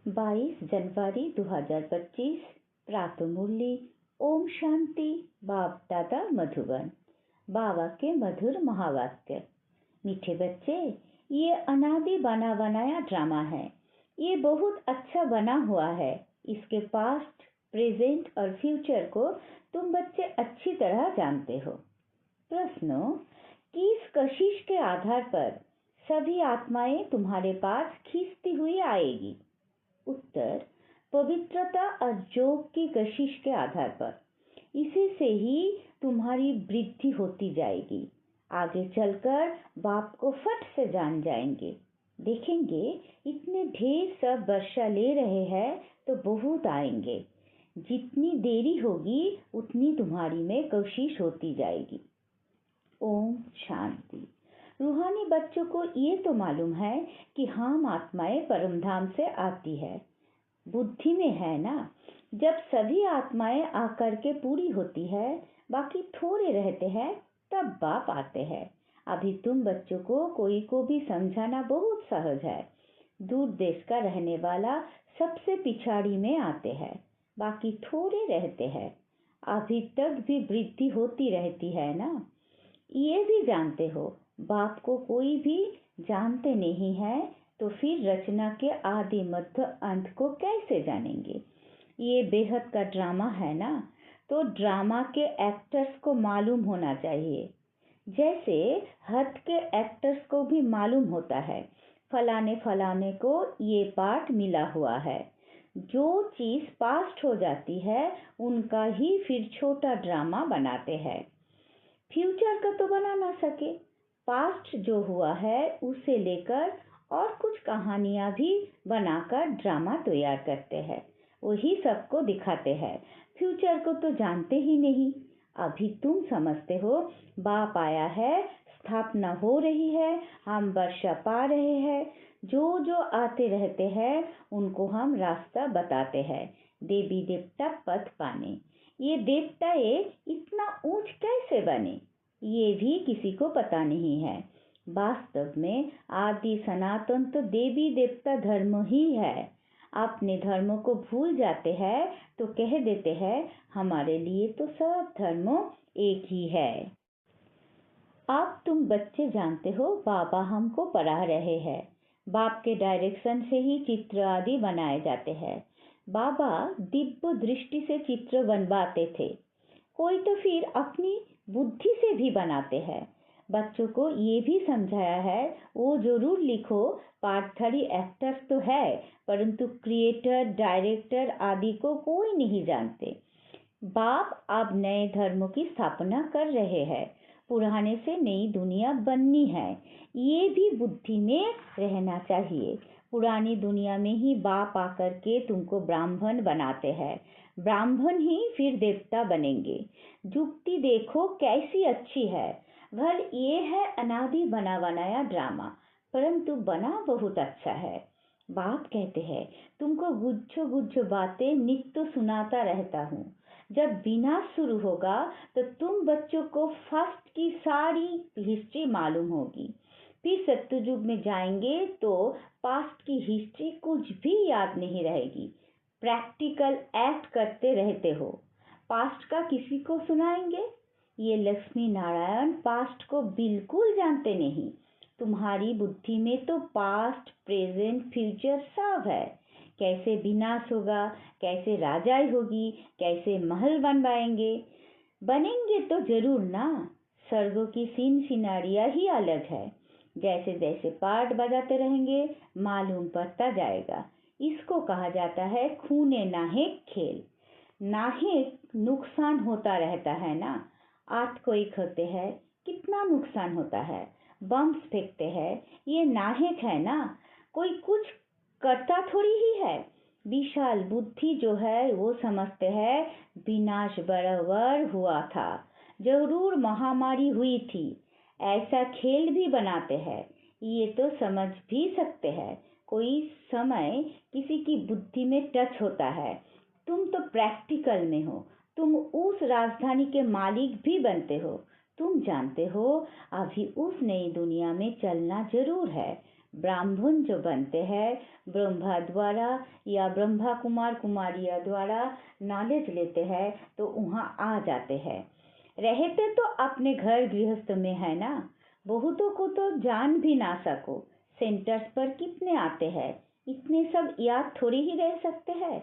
22 जनवरी 2025 प्रातः मुरली। ओम शांति। बाप दादा मधुबन। बाबा के मधुर महावाक्य। मीठे बच्चे, ये अनादि बना बनाया ड्रामा है। ये बहुत अच्छा बना हुआ है। इसके पास्ट, प्रेजेंट और फ्यूचर को तुम बच्चे अच्छी तरह जानते हो। प्रश्न: किस कशिश के आधार पर सभी आत्माएं तुम्हारे पास खींचती हुई आएगी? उत्तर: पवित्रता और जोग की कशिश के आधार पर। इसी से ही तुम्हारी वृद्धि होती जाएगी। आगे चलकर बाप को फट से जान जाएंगे। देखेंगे इतने ढेर सब वर्षा ले रहे हैं तो बहुत आएंगे। जितनी देरी होगी उतनी तुम्हारी में कोशिश होती जाएगी। ओम शांति। रूहानी बच्चों को ये तो मालूम है कि हम आत्माएं परमधाम से आती है। बुद्धि में है ना, जब सभी आत्माएं आकर के पूरी होती है, बाकी थोड़े रहते हैं, तब बाप आते हैं। अभी तुम बच्चों को कोई को भी समझाना बहुत सहज है। दूर देश का रहने वाला सबसे पिछाड़ी में आते हैं, बाकी थोड़े रहते हैं। अभी तक भी वृद्धि होती रहती है ना। ये भी जानते हो, बाप को कोई भी जानते नहीं है तो फिर रचना के आदि मध्य अंत को कैसे जानेंगे? ये बेहद का ड्रामा है ना, तो ड्रामा के एक्टर्स को मालूम होना चाहिए। जैसे हद के एक्टर्स को भी मालूम होता है फलाने फलाने को ये पार्ट मिला हुआ है। जो चीज पास्ट हो जाती है उनका ही फिर छोटा ड्रामा बनाते हैं। फ्यूचर का तो बना ना सके। पास्ट जो हुआ है उसे लेकर और कुछ कहानियां भी बनाकर ड्रामा तैयार करते हैं। वही सबको दिखाते हैं। फ्यूचर को तो जानते ही नहीं। अभी तुम समझते हो बाप आया है, स्थापना हो रही है, हम वर्षा पा रहे हैं। जो जो आते रहते हैं उनको हम रास्ता बताते हैं, देवी देवता पथ पाने। ये देवताएं इतना ऊंच कैसे बने, ये भी किसी को पता नहीं है। वास्तव में आदि सनातन तो देवी देवता धर्म ही है। अपने धर्मों को भूल जाते हैं तो कह देते हैं हमारे लिए तो सब धर्म एक ही है। अब तुम बच्चे जानते हो बाबा हमको पढ़ा रहे हैं। बाप के डायरेक्शन से ही चित्र आदि बनाए जाते हैं। बाबा दिव्य दृष्टि से चित्र बनवाते थे। कोई तो फिर अपनी बुद्धि से भी बनाते हैं। बच्चों को ये भी समझाया है वो जरूर लिखो, पाठधारी एक्टर्स तो है परंतु क्रिएटर, डायरेक्टर आदि को कोई नहीं जानते। बाप अब नए धर्मों की स्थापना कर रहे हैं। पुराने से नई दुनिया बननी है, ये भी बुद्धि में रहना चाहिए। पुरानी दुनिया में ही बाप आकर के तुमको ब्राह्मण बनाते हैं। ब्राह्मण ही फिर देवता बनेंगे। जुक्ति देखो कैसी अच्छी है। भल ये है अनादि बना बनाया ड्रामा, परंतु बना बहुत अच्छा है। बाप कहते हैं तुमको गुच्छो गुच्छो बातें नित्य सुनाता रहता हूँ। जब विनाश शुरू होगा तो तुम बच्चों को फर्स्ट की सारी हिस्ट्री मालूम होगी। फिर सत्युयुग में जाएंगे तो पास्ट की हिस्ट्री कुछ भी याद नहीं रहेगी। प्रैक्टिकल एक्ट करते रहते हो। पास्ट का किसी को सुनाएंगे? ये लक्ष्मी नारायण पास्ट को बिल्कुल जानते नहीं। तुम्हारी बुद्धि में तो पास्ट, प्रेजेंट, फ्यूचर सब है। कैसे विनाश होगा, कैसे राजाई होगी, कैसे महल बनवाएंगे। बनेंगे तो जरूर ना। स्वर्गों की सीन सिनारिया ही अलग है। जैसे जैसे पार्ट बजाते रहेंगे मालूम पड़ता जाएगा। इसको कहा जाता है खूने नाहेक खेल। नाहेक नुकसान होता रहता है ना। आठ कोई होते हैं, कितना नुकसान होता है। बम्स फेंकते हैं, ये नाहेक है ना। कोई कुछ करता थोड़ी ही है। विशाल बुद्धि जो है वो समझते हैं विनाश बराबर हुआ था, जरूर महामारी हुई थी। ऐसा खेल भी बनाते हैं। ये तो समझ भी सकते हैं कोई समय किसी की बुद्धि में टच होता है। तुम तो प्रैक्टिकल में हो। तुम उस राजधानी के मालिक भी बनते हो। तुम जानते हो अभी उस नई दुनिया में चलना जरूर है। ब्राह्मण जो बनते हैं ब्रह्मा द्वारा या ब्रह्मा कुमार कुमारिया द्वारा नॉलेज लेते हैं तो वहाँ आ जाते हैं। रहते तो अपने घर गृहस्थ में है ना, बहुतों को तो जान भी ना सको। सेंटर्स पर कितने आते हैं, इतने सब याद थोड़ी ही रह सकते हैं।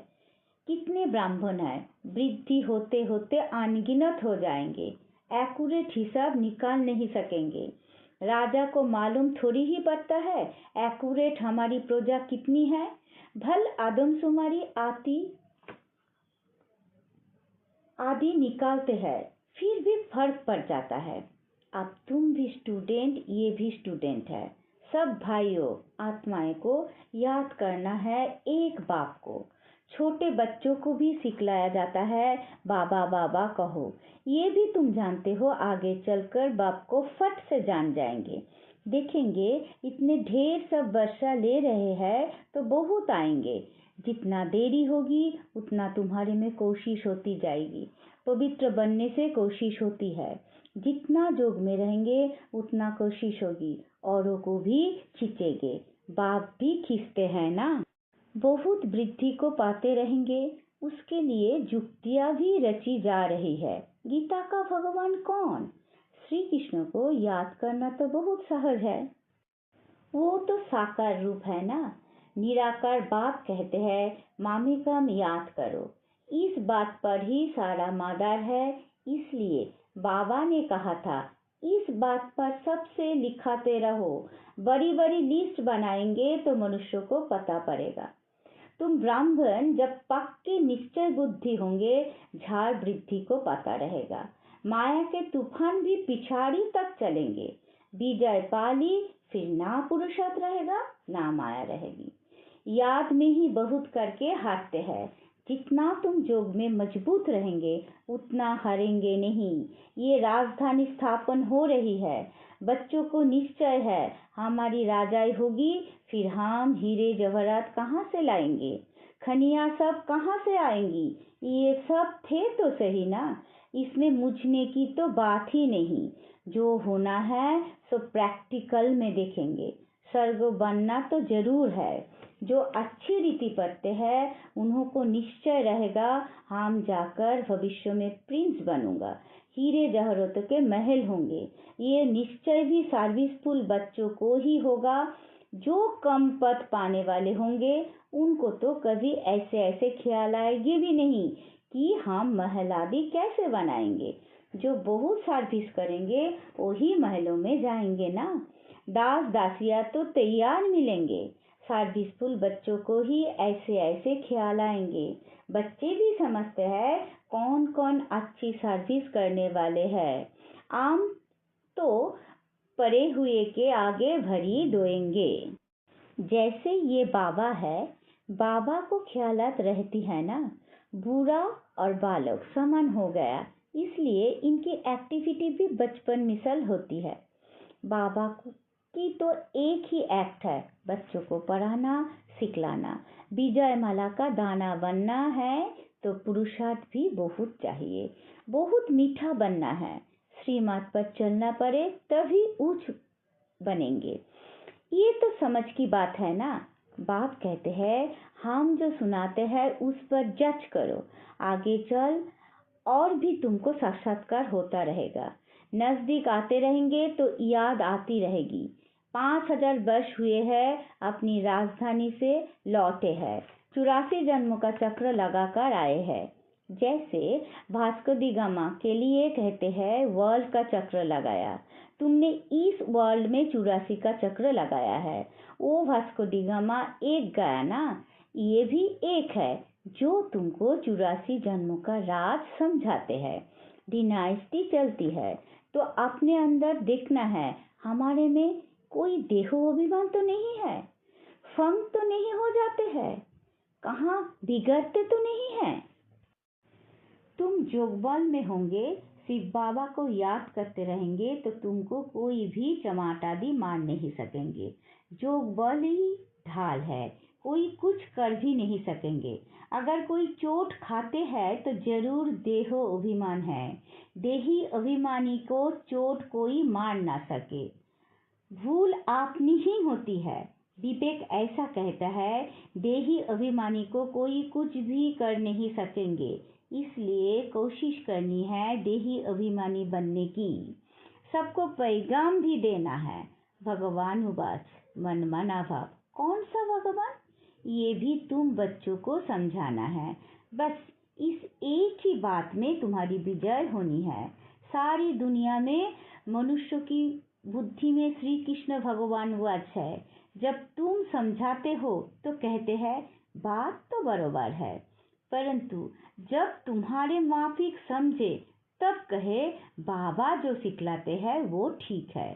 कितने ब्राह्मण हैं, वृद्धि होते होते अनगिनत हो जाएंगे, एक्यूरेट हिसाब निकाल नहीं सकेंगे। राजा को मालूम थोड़ी ही पड़ता है एक्यूरेट हमारी प्रजा कितनी है, भल आदमशुमारी आदि निकालते हैं, फिर भी फर्क पड़ जाता है। अब तुम भी स्टूडेंट, ये भी स्टूडेंट है, सब भाइयों आत्माएं को याद करना है एक बाप को। छोटे बच्चों को भी सिखलाया जाता है बाबा बाबा कहो, ये भी तुम जानते हो आगे चलकर बाप को फट से जान जाएंगे। देखेंगे इतने ढेर सब वर्षा ले रहे हैं तो बहुत आएंगे, जितना देरी होगी उतना तुम्हारे में कोशिश होती जाएगी। पवित्र बनने से कोशिश होती है, जितना जोग में रहेंगे उतना कोशिश होगी, औरों को भी खींचेंगे, बाप भी खींचते हैं ना। बहुत वृद्धि को पाते रहेंगे, उसके लिए युक्तियां भी रची जा रही है। गीता का भगवान कौन? श्री कृष्ण को याद करना तो बहुत सहज है, वो तो साकार रूप है ना। निराकार बाप कहते हैं मामिकम याद करो, इस बात पर ही सारा मादार है। इसलिए बाबा ने कहा था इस बात पर सबसे लिखाते रहो, बड़ी बड़ी लिस्ट बनाएंगे तो मनुष्य को पता पड़ेगा। तुम ब्राह्मण जब पक्के निश्चय बुद्धि होंगे, झाड़ वृद्धि को पता रहेगा, माया के तूफान भी पिछाड़ी तक चलेंगे। विजय पाली, फिर ना पुरुषार्थ रहेगा ना माया रहेगी। याद में ही बहुत करके हारते हैं। जितना तुम जोग में मजबूत रहेंगे उतना हारेंगे नहीं। ये राजधानी स्थापन हो रही है, बच्चों को निश्चय है हमारी राजाई होगी, फिर हम हीरे जवाहरात कहाँ से लाएंगे, खनिया सब कहाँ से आएंगी। ये सब थे तो सही ना, इसमें मुझने की तो बात ही नहीं। जो होना है सो प्रैक्टिकल में देखेंगे। स्वर्ग बनना तो जरूर है। जो अच्छी रीति पढ़ते हैं उन्हों को निश्चय रहेगा हम जाकर भविष्य में प्रिंस बनूंगा, हीरे जवाहरात के महल होंगे। ये निश्चय भी सर्विसफुल बच्चों को ही होगा। जो कम पद पाने वाले होंगे उनको तो कभी ऐसे ऐसे ख्याल आएंगे भी नहीं कि हम महल आदि कैसे बनाएंगे। जो बहुत सर्विस करेंगे वही महलों में जाएंगे ना। दास दासिया तो तैयार मिलेंगे, सर्विसफुल बच्चों को ही ऐसे ऐसे ख्याल आएंगे। बच्चे भी समझते हैं कौन कौन अच्छी सर्विस करने वाले हैं। आम तो परे हुए के आगे भरी दोएंगे। जैसे ये बाबा है, बाबा को ख्यालात रहती है ना, बूढ़ा और बालक समान हो गया, इसलिए इनकी एक्टिविटी भी बचपन मिसल होती है। बाबा की तो एक ही एक्ट है, बच्चों को पढ़ाना सिखलाना। विजय माला का दाना बनना है तो पुरुषार्थ भी बहुत चाहिए, बहुत मीठा बनना है, श्रीमत पर चलना पड़े तभी उच्च बनेंगे। ये तो समझ की बात है ना। बाप कहते हैं हम जो सुनाते हैं उस पर जज करो, आगे चल और भी तुमको साक्षात्कार होता रहेगा। नजदीक आते रहेंगे तो याद आती रहेगी। 5000 वर्ष हुए हैं अपनी राजधानी से लौटे हैं, 84 जन्मों का चक्र लगाकर आए हैं। जैसे वास्को डी गामा के लिए कहते हैं वर्ल्ड का चक्र लगाया, तुमने इस वर्ल्ड में 84 का चक्र लगाया है। वो वास्को डी गामा एक गया ना, ये भी एक है जो तुमको 84 जन्मों का राज समझाते हैं। डिनाइस्टी चलती है तो अपने अंदर देखना है हमारे में कोई देहो अभिमान तो नहीं है, फंग तो नहीं हो जाते हैं, कहाँ बिगड़ते तो नहीं है। तुम जोगबल में होंगे, शिव बाबा को याद करते रहेंगे तो तुमको कोई भी चमाट आदि मार नहीं सकेंगे। जोगबल ही ढाल है, कोई कुछ कर भी नहीं सकेंगे। अगर कोई चोट खाते हैं तो जरूर देहो अभिमान है, देही अभिमानी को चोट कोई मार ना सके। भूल अपनी ही होती है, विवेक ऐसा कहता है, देही अभिमानी को कोई कुछ भी कर नहीं सकेंगे, इसलिए कोशिश करनी है देही अभिमानी बनने की। सबको पैगाम भी देना है। भगवान उवाच, मनमाना भाव, कौन सा भगवान? ये भी तुम बच्चों को समझाना है। बस इस एक ही बात में तुम्हारी विजय होनी है। सारी दुनिया में मनुष्यों की बुद्धि में श्री कृष्ण भगवान वाच है। जब तुम समझाते हो तो कहते हैं बात तो बरोबर है, परंतु जब तुम्हारे माफिक समझे तब कहे बाबा जो सिखलाते हैं वो ठीक है।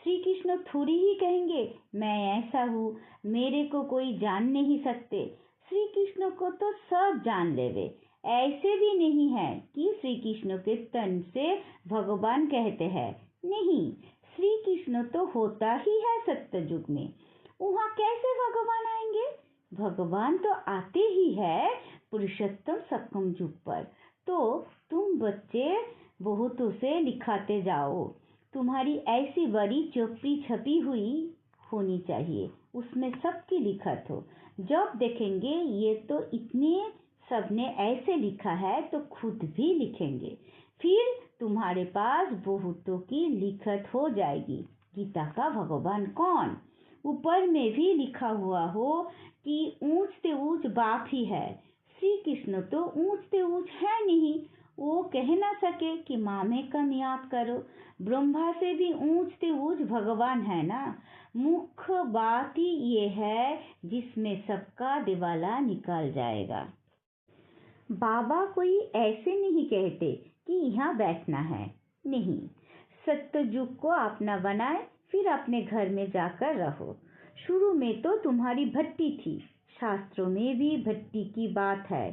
श्री कृष्ण थोड़ी ही कहेंगे मैं ऐसा हूँ, मेरे को कोई जान नहीं सकते। श्री कृष्ण को तो सब जान लेवे। ऐसे भी नहीं है कि श्री कृष्ण के तन से भगवान कहते हैं। नहीं, श्री कृष्ण तो होता ही है सत्य में। वहाँ कैसे भगवान आएंगे? भगवान तो आते ही है पुरुषोत्तम सप्तम युग पर। तो तुम बच्चे बहुतों से लिखाते जाओ। तुम्हारी ऐसी बड़ी चोपड़ी छपी हुई होनी चाहिए, उसमें सबकी लिखत हो। जब देखेंगे ये तो इतने सबने ऐसे लिखा है तो खुद भी लिखेंगे। फिर तुम्हारे पास बहुतों की लिखत हो जाएगी। गीता का भगवान कौन? ऊपर में भी लिखा हुआ हो कि ऊंच से ऊंच बाप ही है। श्री कृष्ण तो ऊंच से ऊंच है नहीं। वो कह ना सके कि माँ में कम याद करो। ब्रह्मा से भी ऊंच से ऊंच भगवान है ना। मुख्य बात ही ये है जिसमें सबका दिवाला निकल जाएगा। बाबा कोई ऐसे नहीं कहते कि यहाँ बैठना है। नहीं, सत्ययुग को अपना बनाए, फिर अपने घर में जाकर रहो। शुरू में तो तुम्हारी भट्टी थी। शास्त्रों में भी भट्टी की बात है,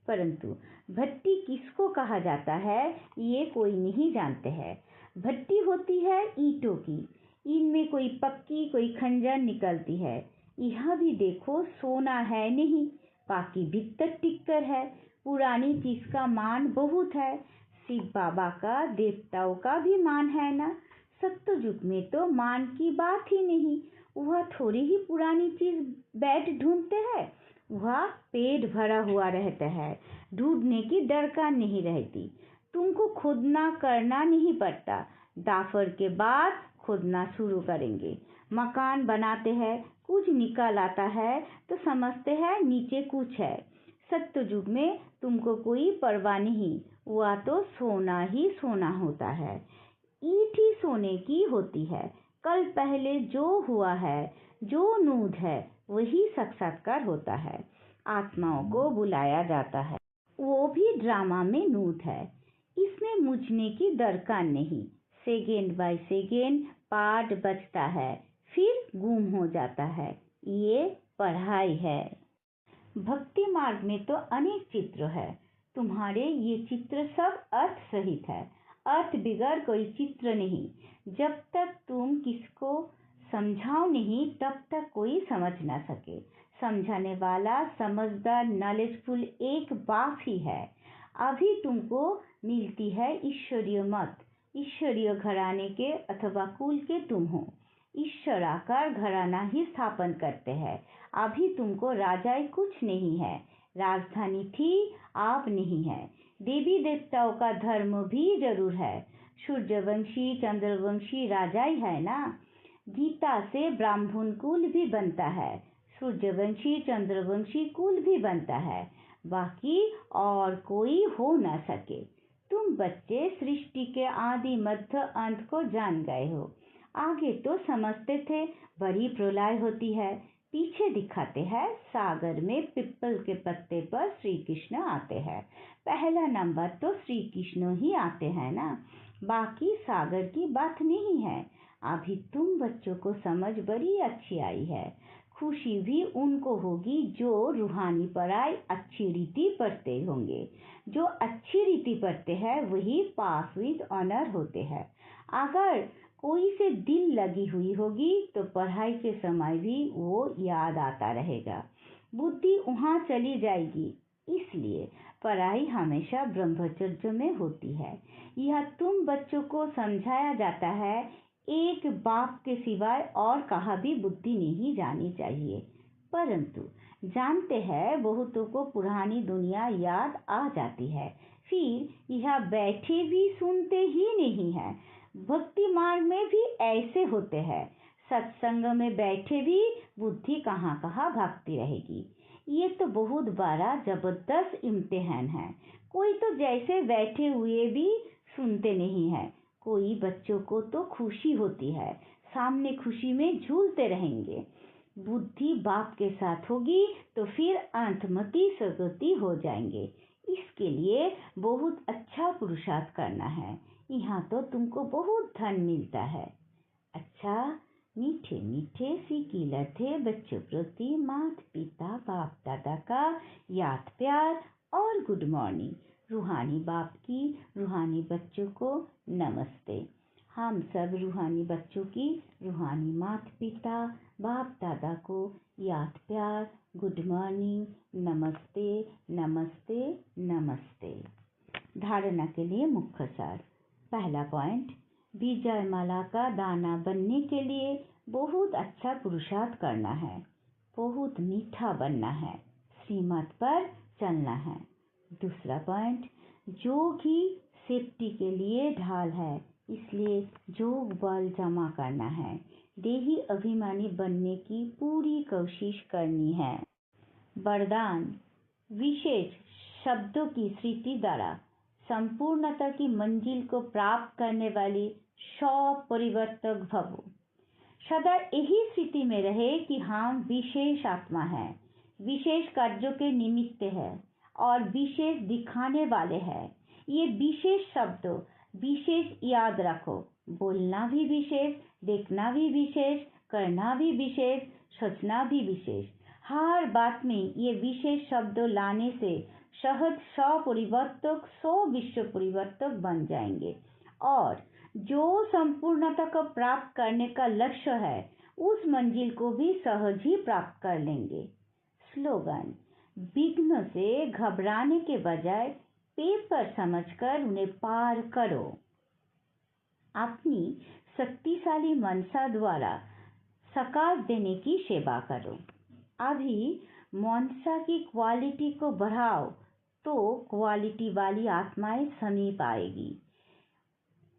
परंतु भट्टी किसको कहा जाता है ये कोई नहीं जानते हैं। भट्टी होती है ईंटों की। इनमें कोई पक्की कोई खंजर निकलती है। यह भी देखो सोना है नहीं, बाकी भीतर टिक्कर है। पुरानी चीज का मान बहुत है। शिव बाबा का देवताओं का भी मान है ना। सत्ययुग में तो मान की बात ही नहीं। वह थोड़ी ही पुरानी चीज बैठ ढूंढते हैं। वह पेट भरा हुआ रहता है, ढूंढने की दरकार नहीं रहती। तुमको खोदना करना नहीं पड़ता। दाफर के बाद खोदना शुरू करेंगे। मकान बनाते हैं, कुछ निकल आता है तो समझते हैं नीचे कुछ है। सत्ययुग में तुमको कोई परवाह नहीं, वह तो सोना ही सोना होता है। ईंट ही सोने की होती है। कल पहले जो हुआ है, जो नूद है, वही साक्षात्कार होता है। आत्माओं को बुलाया जाता है, वो भी ड्रामा में नूद है। इसमें मुझने की दरकार नहीं। सेकेंड बाय सेकेंड पाठ बचता है, फिर गुम हो जाता है। ये पढ़ाई है। भक्ति मार्ग में तो अनेक चित्र है। तुम्हारे ये चित्र सब अर्थ सहित है। अर्थ बिगर कोई चित्र नहीं। जब तक तुम किसको समझाओ नहीं तब तक कोई समझ ना सके। समझाने वाला समझदार नॉलेजफुल एक बाप ही है। अभी तुमको मिलती है ईश्वरीय मत। ईश्वरीय घराने के अथवा कुल के तुम हो। ईश्वर आकर घराना ही स्थापन करते हैं। अभी तुमको राजाई कुछ नहीं है। राजधानी थी, आप नहीं है। देवी देवताओं का धर्म भी जरूर है। सूर्यवंशी चंद्रवंशी राजाई है ना। गीता से ब्राह्मण कुल भी बनता है, सूर्यवंशी चंद्रवंशी कुल भी बनता है। बाकी और कोई हो ना सके। तुम बच्चे सृष्टि के आदि मध्य अंत को जान गए हो। आगे तो समझते थे बड़ी प्रलय होती है। पीछे दिखाते हैं सागर में पिप्पल के पत्ते पर श्री कृष्ण आते हैं। पहला नंबर तो श्री कृष्ण ही आते हैं ना। बाकी सागर की बात नहीं है। अभी तुम बच्चों को समझ बड़ी अच्छी आई है। खुशी भी उनको होगी जो रूहानी पढ़ाई अच्छी रीति पढ़ते होंगे। जो अच्छी रीति पढ़ते हैं वही पास विद ऑनर होते हैं। अगर कोई से दिल लगी हुई होगी तो पढ़ाई के समय भी वो याद आता रहेगा। बुद्धि वहाँ चली जाएगी। इसलिए पढ़ाई हमेशा ब्रह्मचर्य में होती है। यह तुम बच्चों को समझाया जाता है। एक बाप के सिवाय और कहा भी बुद्धि नहीं जानी चाहिए। परंतु जानते हैं बहुतों को पुरानी दुनिया याद आ जाती है, फिर यह बैठे भी सुनते ही नहीं है। भक्ति मार्ग में भी ऐसे होते हैं, सत्संग में बैठे भी बुद्धि कहाँ कहाँ भागती रहेगी। ये तो बहुत बड़ा जबरदस्त इम्तिहान है। कोई तो जैसे बैठे हुए भी सुनते नहीं है। कोई बच्चों को तो खुशी होती है, सामने खुशी में झूलते रहेंगे। बुद्धि बाप के साथ होगी तो फिर अंतमति सदगति हो जाएंगे। इसके लिए बहुत अच्छा पुरुषार्थ करना है। यहाँ तो तुमको बहुत धन मिलता है। अच्छा, मीठे मीठे सिकीला थे बच्चों प्रति माता पिता बाप दादा का याद प्यार और गुड मॉर्निंग। रूहानी बाप की रूहानी बच्चों को नमस्ते। हम सब रूहानी बच्चों की रूहानी माता पिता बाप दादा को याद प्यार गुड मॉर्निंग नमस्ते नमस्ते नमस्ते। धारणा के लिए मुख्य सार। पहला पॉइंट, विजय माला का दाना बनने के लिए बहुत अच्छा पुरुषार्थ करना है, बहुत मीठा बनना है, श्रीमत पर चलना है। दूसरा पॉइंट, योग ही सेफ्टी के लिए ढाल है, इसलिए योग बल जमा करना है। देही अभिमानी बनने की पूरी कोशिश करनी है। वरदान, विशेष शब्दों की स्मृति द्वारा संपूर्णता की मंजिल को प्राप्त करने वाली परिवर्तक भवो। सदा यही स्थिति में रहे कि हम विशेष आत्मा हैं, विशेष कार्यों के निमित्त है और विशेष दिखाने वाले हैं। ये विशेष शब्द विशेष याद रखो। बोलना भी विशेष, देखना भी विशेष, करना भी विशेष, सोचना भी विशेष। हर बात में ये विशेष शब्द लाने से सहज 100 परिवर्तक 100 विश्व परिवर्तक बन जाएंगे और जो संपूर्णता को प्राप्त करने का लक्ष्य है उस मंजिल को भी सहज ही प्राप्त कर लेंगे। स्लोगन, विघ्न से घबराने के बजाय पेपर समझकर उन्हें पार करो। अपनी शक्तिशाली मनसा द्वारा सकाश देने की सेवा करो। अभी मनसा की क्वालिटी को बढ़ाओ तो क्वालिटी वाली आत्माएं समीप आएगी।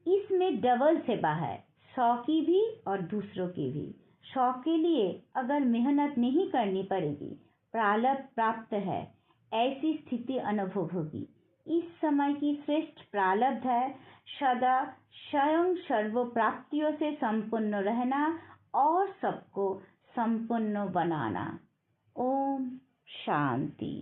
इसमें डबल सेवा है, 100 की भी और दूसरों की भी। 100 के लिए अगर मेहनत नहीं करनी पड़ेगी, प्रारब्ध प्राप्त है, ऐसी स्थिति अनुभव होगी। इस समय की श्रेष्ठ प्रारब्ध है सदा स्वयं सर्व प्राप्तियों से संपन्न रहना और सबको संपन्न बनाना। ओम शांति।